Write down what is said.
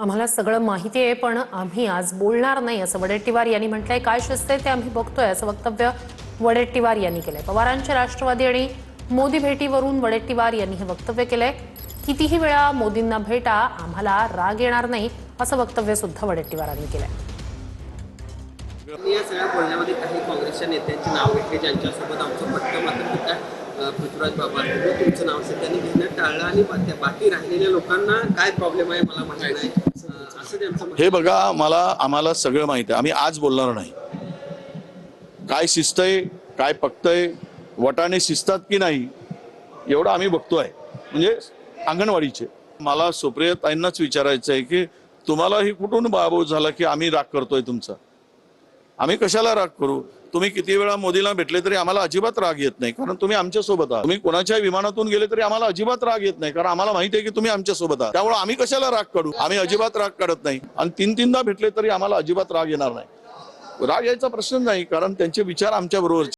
आम्हाला सगळं माहिती आहे, पण आम्ही आज बोलणार नाही असं वडेट्टीवार यांनी म्हटलंय। काय शिस्त आहे ते आम्ही बघतोय असं वक्तव्य वडेट्टीवार यांनी केलंय। पवारांच्या राष्ट्रवादी आणि मोदी भेटीवरून वडेट्टीवार यांनी हे वक्तव्य केलंय। कितीही वेळा मोदींना भेटा, आम्हाला राग येणार नाही असं वक्तव्य सुद्धा वडेट्टीवारांनी केलंय। या सगळ्या बोलण्यामध्ये काही काँग्रेसच्या नेत्यांची नाव घेतली, ज्यांच्यासोबत आमचं पट्ट मात्र होतं पृथ्वीराज बाबा, तुमचं नाव असेल त्यांनी घेणं टाळलं आणि बाकी राहिलेल्या लोकांना काय प्रॉब्लेम आहे मला माहिती नाही असं त्यांचं हे बघा, आम्हाला सगळं माहिती आहे। आम्ही आज बोलणार नाही। काय शिस्त आहे, काय पक्त आहे, वटाने शिस्तात की नाही एवढं आम्ही बघतोय। म्हणजे अंगणवाडीचे मला सुप्रियाताईंनाच विचारायचं आहे की तुम्हाला ही कुठून बाबू झाला की आम्ही राग करतोय तुमचा? आम्ही कशाला राग करू? तुम्ही किती वेळा मोदीला भेटले तरी आम्हाला अजिबात राग येत नाही, कारण तुम्ही आमच्या सोबत आहात। तुम्ही कोणाच्या विमानातून गेले तरी आम्हाला अजिबात राग येत नाही, कारण आम्हाला माहिती आहे की तुम्ही आमच्या सोबत आहात। त्यामुळे आम्ही कशाला राग काढू? आम्ही अजिबात राग काढत नाही आणि तीनदा भेटले तरी आम्हाला अजिबात राग येणार नाही। राग यायचा प्रश्न नाही, कारण त्यांचे विचार आमच्या बरोबर